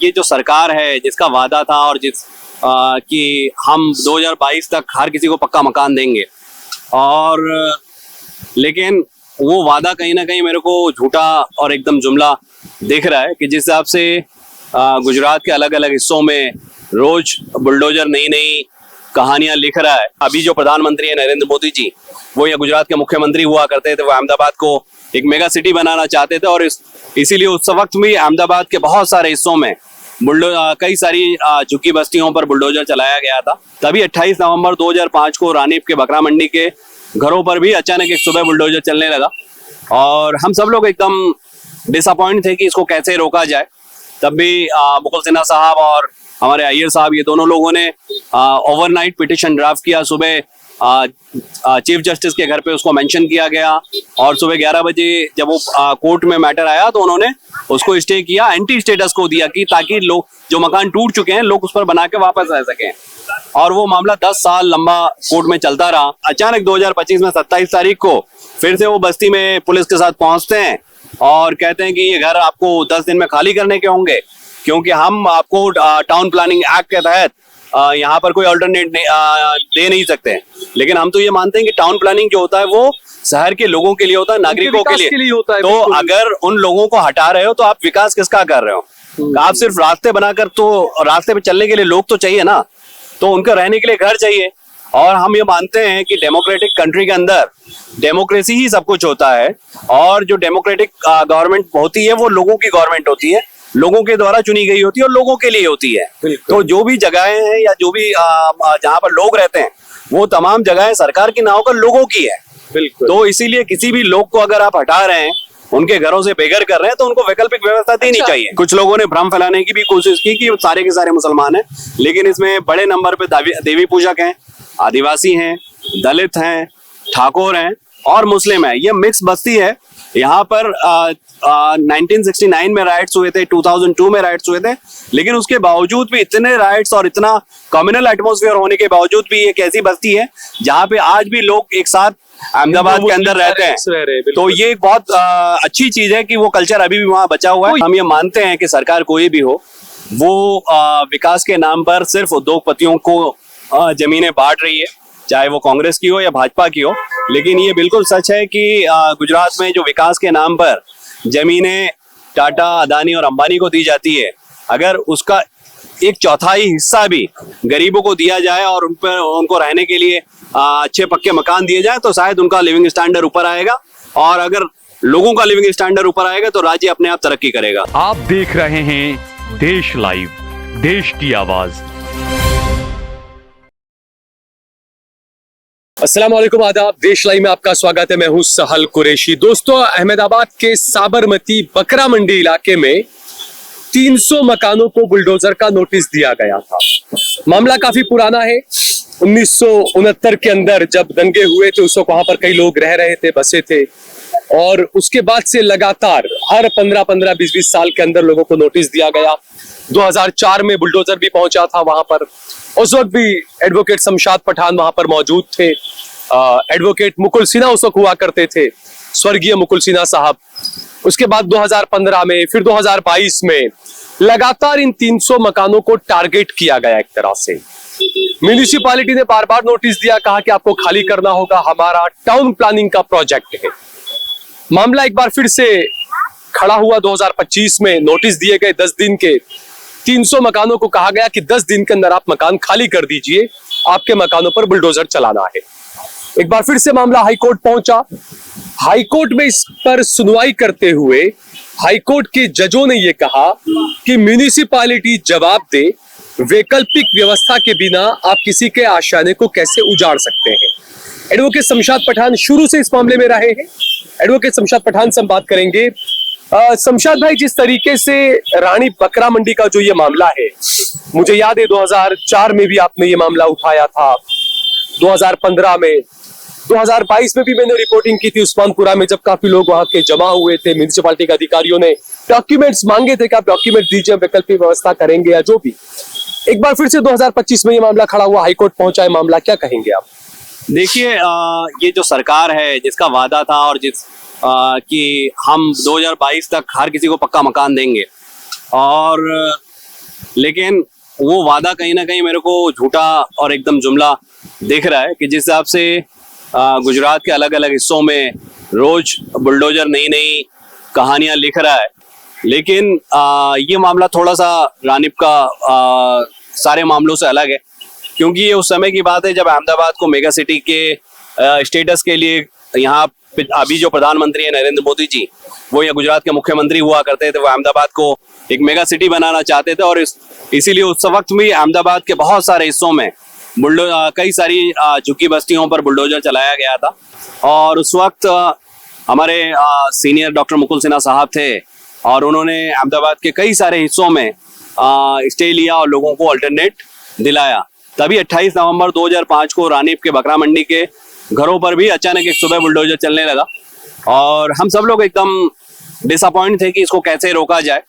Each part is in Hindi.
ये जो सरकार है जिसका वादा था और कि हम 2022 तक हर किसी को पक्का मकान देंगे, और लेकिन वो वादा कहीं ना कहीं मेरे को झूठा और एकदम जुमला दिख रहा है कि जिस हिसाब से गुजरात के अलग अलग हिस्सों में रोज बुलडोजर नई नई कहानियां लिख रहा है। अभी जो प्रधानमंत्री है नरेंद्र मोदी जी, वो या गुजरात के मुख्यमंत्री हुआ करते थे, वो अहमदाबाद को एक मेगा सिटी बनाना चाहते थे, और इसीलिए उस वक्त भी अहमदाबाद के बहुत सारे हिस्सों में कई सारी झुग्गी बस्तियों पर बुलडोजर चलाया गया था। तभी 28 नवंबर 2005 को रानीप के बकरा मंडी के घरों पर भी अचानक एक सुबह बुलडोजर चलने लगा, और हम सब लोग एकदम डिसअपॉइंट थे कि इसको कैसे रोका जाए। तब भी मुकुल सिन्हा साहब और हमारे अय्यर साहब, ये दोनों लोगों ने ओवरनाइट पिटिशन ड्राफ्ट किया। सुबह चीफ जस्टिस के घर पे उसको मेंशन किया गया, और सुबह 11 बजे जब वो कोर्ट में मैटर आया तो उन्होंने उसको स्टे किया, एंटी स्टेटस को दिया कि ताकि लोग जो मकान टूट चुके हैं लोग उस पर बना के वापस रह सकें। और वो मामला 10 साल लंबा कोर्ट में चलता रहा। अचानक 2025 में 27 तारीख को फिर से वो बस्ती में पुलिस के साथ पहुंचते हैं और कहते हैं कि ये घर आपको 10 दिन में खाली करने के होंगे, क्योंकि हम आपको टाउन प्लानिंग एक्ट के तहत यहाँ पर कोई अल्टरनेट दे नहीं सकते। लेकिन हम तो ये मानते हैं कि टाउन प्लानिंग जो होता है वो शहर के लोगों के लिए होता है, नागरिकों के लिए होता है। तो अगर उन लोगों को हटा रहे हो तो आप विकास किसका कर रहे हो? आप सिर्फ रास्ते बनाकर, तो रास्ते पे चलने के लिए लोग तो चाहिए ना, तो उनका रहने के लिए घर चाहिए। और हम ये मानते हैं कि डेमोक्रेटिक कंट्री के अंदर डेमोक्रेसी ही सब कुछ होता है, और जो डेमोक्रेटिक गवर्नमेंट होती है वो लोगों की गवर्नमेंट होती है, लोगों के द्वारा चुनी गई होती है और लोगों के लिए होती है। तो जो भी जगहें हैं या जो भी जहाँ पर लोग रहते हैं वो तमाम जगहें सरकार की ना होकर लोगों की है। तो इसीलिए किसी भी लोग को अगर आप हटा रहे हैं, उनके घरों से बेघर कर रहे हैं, तो उनको वैकल्पिक व्यवस्था देनी चाहिए। कुछ लोगों ने भ्रम फैलाने की भी कोशिश की कि सारे के सारे मुसलमान हैं, लेकिन इसमें बड़े नंबर पे देवी पूजक हैं, आदिवासी हैं, दलित हैं, ठाकुर हैं और मुस्लिम है। ये मिक्स बस्ती है। यहाँ पर 1969 में राइट्स हुए थे, 2002 में राइट्स हुए थे, लेकिन उसके बावजूद भी इतने राइट्स और इतना कम्युनल एटमॉस्फेयर होने के बावजूद भी एक ऐसी बस्ती है जहाँ पे आज भी लोग एक साथ अहमदाबाद के अंदर रहते हैं। तो ये एक बहुत अच्छी चीज है कि वो कल्चर अभी भी वहाँ बचा हुआ है। हम ये मानते हैं कि सरकार कोई भी हो, वो विकास के नाम पर सिर्फ उद्योगपतियों को जमीनें बांट रही है, चाहे वो कांग्रेस की हो या भाजपा की हो। लेकिन ये बिल्कुल सच है कि गुजरात में जो विकास के नाम पर जमीनें टाटा, अदानी और अंबानी को दी जाती है, अगर उसका 1/4 हिस्सा भी गरीबों को दिया जाए और उनको रहने के लिए अच्छे पक्के मकान दिए जाए, तो शायद उनका लिविंग स्टैंडर्ड ऊपर आएगा। और अगर लोगों का लिविंग स्टैंडर्ड ऊपर आएगा तो राज्य अपने आप तरक्की करेगा। आप देख रहे हैं देश लाइव, देश की आवाज। अस्सलाम वालेकुम, आदाब। देश लाइव में आपका स्वागत है। मैं हूं सहल कुरैशी। दोस्तों, अहमदाबाद के साबरमती बकरा मंडी इलाके में 300 मकानों को बुलडोजर का नोटिस दिया गया था। मामला काफी पुराना है। 1969 के अंदर जब दंगे हुए थे उस वक्त वहां पर कई लोग रह रहे थे, बसे थे, और उसके बाद से लगातार हर 15-15, 20-20 साल के अंदर लोगों को नोटिस दिया गया। 2004 में बुलडोजर भी पहुंचा था वहां पर। उस वक्त भी एडवोकेट शमशाद पठान वहां पर मौजूद थे। एडवोकेट मुकुल सिन्हा उस वक्त हुआ करते थे, स्वर्गीय मुकुल सिन्हा साहब। उसके बाद 2015 में, फिर 2022 में लगातार इन 300 मकानों को टारगेट किया गया। एक तरह से म्युनिसिपैलिटी ने बार बार नोटिस दिया, कहा कि आपको खाली करना होगा, हमारा टाउन प्लानिंग का प्रोजेक्ट है। मामला एक बार फिर से खड़ा हुआ 2025 में। नोटिस दिए गए 10 दिन के। 300 मकानों को कहा गया कि 10 दिन के अंदर आप मकान खाली कर दीजिए, आपके मकानों पर बुलडोजर चलाना है। एक बार फिर से मामला हाईकोर्ट पहुंचा। हाईकोर्ट में इस पर सुनवाई करते हुए हाईकोर्ट के जजों ने यह कहा कि म्युनिसिपैलिटी जवाब दे, वैकल्पिक व्यवस्था के बिना आप किसी के आशियाने को कैसे उजाड़ सकते हैं। एडवोकेट शमशाद पठान शुरू से इस मामले में रहे हैं। एडवोकेट शमशाद पठान से हम बात करेंगे। शमशाद भाई, जिस तरीके से रानी बकरा मंडी का जो ये मामला है, मुझे याद है 2004 में भी आपने ये मामला उठाया था, 2015 में, 2022 में भी मैंने रिपोर्टिंग की थी उस्मानपुरा में, जब काफी लोग वहां के जमा हुए थे। म्युनिसिपैलिटी के अधिकारियों ने डॉक्यूमेंट्स मांगे थे कि आप डॉक्यूमेंट दीजिए, वैकल्पिक व्यवस्था करेंगे या जो भी। एक बार फिर से 2025 में ये मामला खड़ा हुआ, हाईकोर्ट पहुंचा है मामला, क्या कहेंगे आप? देखिए, ये जो सरकार है जिसका वादा था और कि हम 2022 तक हर किसी को पक्का मकान देंगे, और लेकिन वो वादा कहीं ना कहीं मेरे को झूठा और एकदम जुमला दिख रहा है कि जिस हिसाब से गुजरात के अलग अलग हिस्सों में रोज बुलडोजर नई नई कहानियां लिख रहा है। लेकिन ये मामला थोड़ा सा रानीप का सारे मामलों से अलग है, क्योंकि ये उस समय की बात है जब अहमदाबाद को मेगा सिटी के स्टेटस के लिए यहाँ अभी जो प्रधानमंत्री है नरेंद्र मोदी जी, वो यहाँ गुजरात के मुख्यमंत्री हुआ करते थे। वो अहमदाबाद को एक मेगा सिटी बनाना चाहते थे और इसीलिए उस वक्त भी अहमदाबाद के बहुत सारे हिस्सों में कई सारी झुग्गी बस्तियों पर बुलडोजर चलाया गया था। और उस वक्त हमारे सीनियर डॉक्टर मुकुल सिन्हा साहब थे और उन्होंने अहमदाबाद के कई सारे हिस्सों में स्टे लिया और लोगों को अल्टरनेट दिलाया। तभी 28 नवंबर 2005 को रानीप के बकरा मंडी के घरों पर भी अचानक एक सुबह बुलडोजर चलने लगा और हम सब लोग एकदम डिसअपॉइंट थे कि इसको कैसे रोका जाए।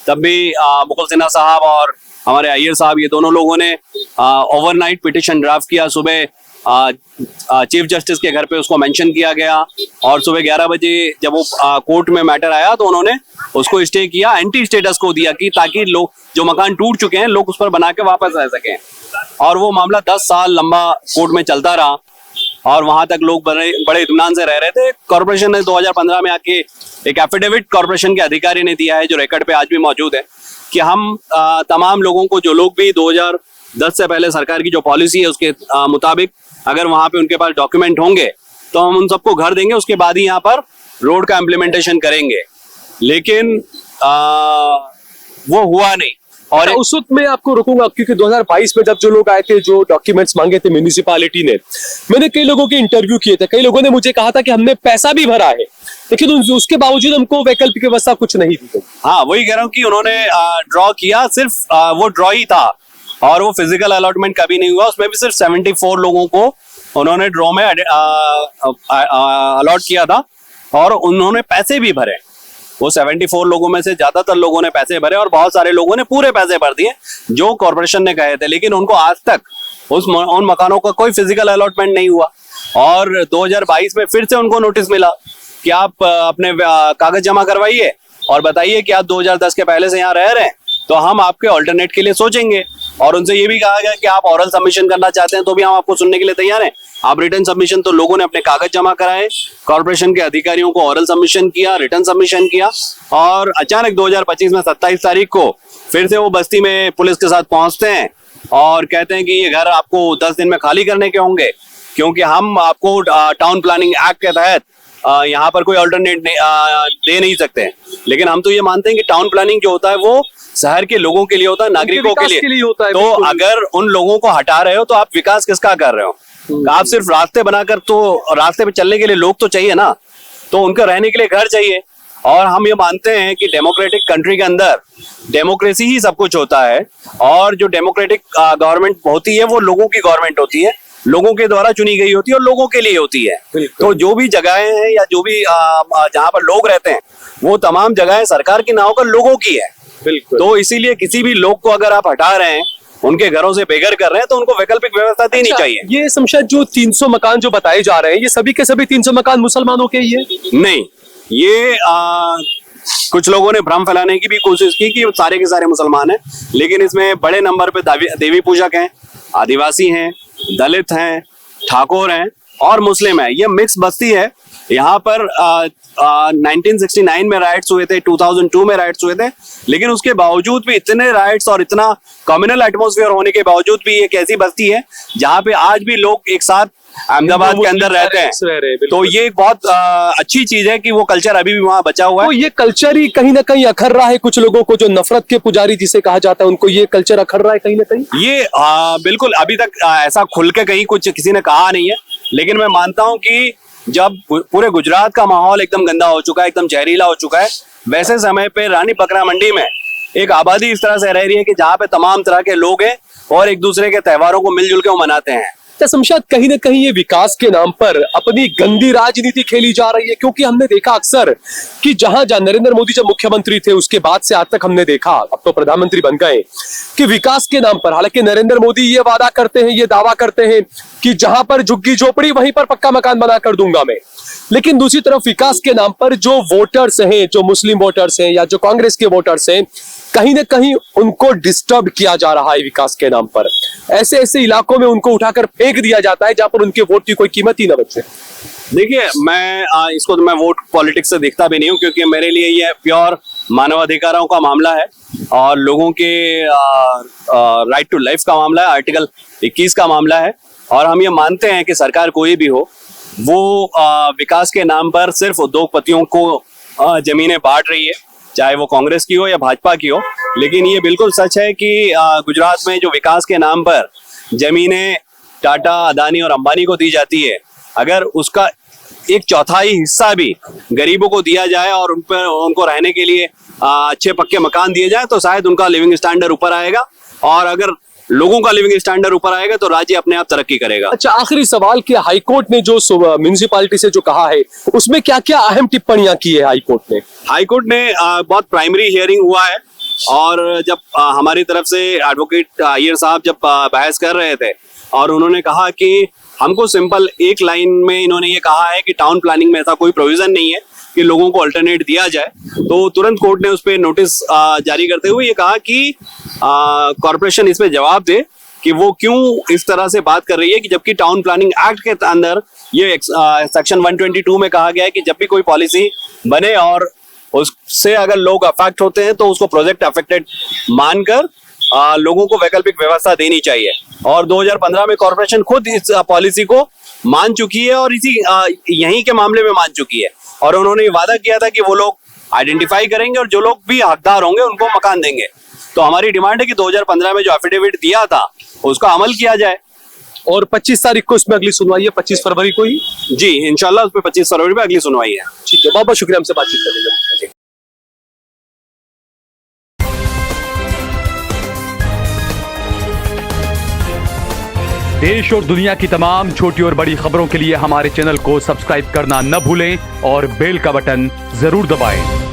तब भी मुकुल सिन्हा साहब और हमारे अय्यर साहब, ये दोनों लोगों ने ओवरनाइट पिटिशन ड्राफ्ट किया। सुबह चीफ जस्टिस के घर पे उसको मेंशन किया गया और सुबह 11 बजे जब वो कोर्ट में मैटर आया तो उन्होंने उसको स्टे किया, एंटी स्टेटस को दिया कि ताकि लोग जो मकान टूट चुके हैं लोग उस पर बना के वापस रह सकें। और वो मामला 10 साल लंबा कोर्ट में चलता रहा और वहां तक लोग बड़े इत्मीनान से रह रहे थे। कॉर्पोरेशन ने 2015 में आके एक एफिडेविट कॉर्पोरेशन के अधिकारी ने दिया है जो रिकॉर्ड पे आज भी मौजूद है कि हम तमाम लोगों को, जो लोग भी 2010 से पहले सरकार की जो पॉलिसी है उसके मुताबिक अगर वहां पे उनके पास डॉक्यूमेंट होंगे तो हम उन सबको घर देंगे, उसके बाद ही यहाँ पर रोड का इम्प्लीमेंटेशन करेंगे। लेकिन वो हुआ नहीं। और उस वक्त मैं आपको रोकूंगा क्योंकि 2022 में जब जो लोग आए थे, जो डॉक्यूमेंट्स मांगे थे म्यूनिसिपैलिटी ने, मैंने कई लोगों के इंटरव्यू किए थे। कई लोगों ने मुझे कहा था कि हमने पैसा भी भरा है लेकिन उसके बावजूद हमको वैकल्पिक व्यवस्था कुछ नहीं दी। हाँ, वही कह रहा हूँ कि उन्होंने ड्रॉ किया, सिर्फ वो ड्रॉ ही था और वो फिजिकल अलॉटमेंट कभी नहीं हुआ। उसमें भी सिर्फ 74 लोगों को उन्होंने ड्रॉ में अलॉट किया था और उन्होंने पैसे भी भरे। वो 74 लोगों में से ज्यादातर लोगों ने पैसे भरे और बहुत सारे लोगों ने पूरे पैसे भर दिए जो कॉर्पोरेशन ने कहे थे। लेकिन उनको आज तक उन मकानों का कोई फिजिकल अलॉटमेंट नहीं हुआ। और 2022 में फिर से उनको नोटिस मिला कि आप अपने कागज जमा करवाइए और बताइए कि आप 2010 के पहले से यहाँ रह रहे हैं तो हम आपके ऑल्टरनेट के लिए सोचेंगे। और उनसे ये भी कहा गया कि आप ऑरल सबमिशन करना चाहते हैं तो भी हम आपको सुनने के लिए तैयार हैं। आप रिटर्न सबमिशन, तो लोगों ने अपने कागज जमा कराए, कॉर्पोरेशन के अधिकारियों को ऑरल सबमिशन किया, रिटर्न सबमिशन किया और अचानक 2025 में 27 तारीख को फिर से वो बस्ती में पुलिस के साथ पहुंचते हैं और कहते हैं कि ये घर आपको 10 दिन में खाली करने के होंगे क्योंकि हम आपको टाउन प्लानिंग एक्ट के तहत यहाँ पर कोई ऑल्टरनेट दे नहीं सकते। लेकिन हम तो ये मानते हैं कि टाउन प्लानिंग जो होता है वो शहर के लोगों के लिए होता है, नागरिकों के लिए होता है। तो अगर उन लोगों को हटा रहे हो तो आप विकास किसका कर रहे हो? आप सिर्फ रास्ते बनाकर, तो रास्ते पे चलने के लिए लोग तो चाहिए ना, तो उनको रहने के लिए घर चाहिए। और हम ये मानते हैं कि डेमोक्रेटिक कंट्री के अंदर डेमोक्रेसी ही सब कुछ होता है और जो डेमोक्रेटिक गवर्नमेंट होती है वो लोगों की गवर्नमेंट होती है, लोगों के द्वारा चुनी गई होती है और लोगों के लिए होती है। तो जो भी जगहें हैं या जो भी जहाँ पर लोग रहते हैं वो तमाम जगहें सरकार की ना होकर लोगों की है। तो इसीलिए किसी भी लोग को अगर आप हटा रहे हैं, उनके घरों से बेघर कर रहे हैं, तो उनको वैकल्पिक व्यवस्था देनी चाहिए। ये शमशाद जो 300 मकान जो बताए जा रहे हैं, ये सभी के सभी 300 मकान मुसलमानों के ही है? नहीं, ये कुछ लोगों ने भ्रम फैलाने की भी कोशिश की कि सारे के सारे मुसलमान हैं, लेकिन इसमें बड़े नंबर पे देवी पूजक हैं, आदिवासी हैं, दलित हैं, ठाकुर हैं और मुस्लिम है। ये मिक्स बस्ती है। यहाँ पर 1969 में राइट्स हुए थे, 2002 में राइट्स हुए थे, लेकिन उसके बावजूद भी इतने राइट्स और इतना कम्युनल एटमॉस्फेयर होने के बावजूद भी एक ऐसी बस्ती है जहाँ पे आज भी लोग एक साथ अहमदाबाद के अंदर रहते हैं। तो ये एक बहुत अच्छी चीज है कि वो कल्चर अभी भी वहाँ बचा हुआ है। तो ये कल्चर ही कहीं ना कहीं अखर रहा है। कुछ लोगों को, जो नफरत के पुजारी जिसे कहा जाता है, उनको ये कल्चर अखर रहा है कहीं ना कहीं। ये बिल्कुल अभी तक ऐसा खुल के कहीं कुछ किसी ने कहा नहीं है, लेकिन मैं मानता हूँ कि जब पूरे गुजरात का माहौल एकदम गंदा हो चुका है, एकदम जहरीला हो चुका है, वैसे समय पे रानी बकरा मंडी में एक आबादी इस तरह से रह रही है कि जहाँ पे तमाम तरह के लोग हैं और एक दूसरे के त्योहारों को मिलजुल के वो मनाते हैं। शमशाद, कहीं ना कहीं ये विकास के नाम पर अपनी गंदी राजनीति खेली जा रही है, क्योंकि हमने देखा अक्सर कि जहां नरेंद्र मोदी जब मुख्यमंत्री थे उसके बाद से आज तक हमने देखा, अब तो प्रधानमंत्री बन गए, कि विकास के नाम पर, हालांकि नरेंद्र मोदी ये वादा करते हैं, ये दावा करते हैं कि जहां पर झुग्गी झोपड़ी वहीं पर पक्का मकान बना कर दूंगा मैं, लेकिन दूसरी तरफ विकास के नाम पर जो वोटर्स हैं, जो मुस्लिम वोटर्स हैं या जो कांग्रेस के वोटर्स हैं, कहीं ना कहीं उनको डिस्टर्ब किया जा रहा है विकास के नाम पर। ऐसे ऐसे इलाकों में उनको उठाकर फेंक दिया जाता है जहां पर उनके वोट की कोई कीमत ही न बचे। देखिए, मैं इसको तो मैं वोट पॉलिटिक्स से देखता भी नहीं हूँ, क्योंकि मेरे लिए ये प्योर मानवाधिकारों का मामला है और लोगों के राइट टू लाइफ का मामला है, आर्टिकल 21 का मामला है। और हम ये मानते हैं कि सरकार कोई भी हो, वो विकास के नाम पर सिर्फ उद्योगपतियों को जमीनें बांट रही है, चाहे वो कांग्रेस की हो या भाजपा की हो। लेकिन ये बिल्कुल सच है कि गुजरात में जो विकास के नाम पर जमीनें टाटा, अदानी और अंबानी को दी जाती है, अगर उसका 1/4 हिस्सा भी गरीबों को दिया जाए और उन पर उनको रहने के लिए अच्छे पक्के मकान दिए जाए, तो शायद उनका लिविंग स्टैंडर्ड ऊपर आएगा। और अगर लोगों का लिविंग स्टैंडर्ड ऊपर आएगा तो राज्य अपने आप तरक्की करेगा। अच्छा, आखिरी सवाल कि हाईकोर्ट ने जो म्युनिसिपैलिटी से जो कहा है, उसमें क्या क्या अहम टिप्पणियां की है हाईकोर्ट ने? हाईकोर्ट ने बहुत प्राइमरी हियरिंग हुआ है, और जब हमारी तरफ से एडवोकेट अय्यर साहब जब बहस कर रहे थे, और उन्होंने कहा कि हमको सिंपल एक लाइन में इन्होंने ये कहा है कि टाउन प्लानिंग में ऐसा कोई प्रोविजन नहीं है कि लोगों को अल्टरनेट दिया जाए, तो तुरंत कोर्ट ने उस पर नोटिस जारी करते हुए ये कहा कि कॉर्पोरेशन इस पे जवाब दे कि वो क्यों इस तरह से बात कर रही है, कि जबकि टाउन प्लानिंग एक्ट के अंदर ये सेक्शन 122 में कहा गया है कि जब भी कोई पॉलिसी बने और उससे अगर लोग अफेक्ट होते हैं तो उसको प्रोजेक्ट अफेक्टेड मानकर लोगों को वैकल्पिक व्यवस्था देनी चाहिए। और 2015 में कॉर्पोरेशन खुद इस पॉलिसी को मान चुकी है और इसी यहीं के मामले में मान चुकी है, और उन्होंने वादा किया था कि वो लोग आइडेंटिफाई करेंगे और जो लोग भी हकदार होंगे उनको मकान देंगे। तो हमारी डिमांड है कि 2015 में जो एफिडेविट दिया था उसका अमल किया जाए। और 25 तारीख को इसमें अगली सुनवाई है, 25 फरवरी को ही। जी इंशाल्लाह उस पर 25 फरवरी में अगली सुनवाई है। ठीक है, बहुत बहुत शुक्रिया हमसे बातचीत करने के लिए। देश और दुनिया की तमाम छोटी और बड़ी खबरों के लिए हमारे चैनल को सब्सक्राइब करना न भूलें और बेल का बटन जरूर दबाएं।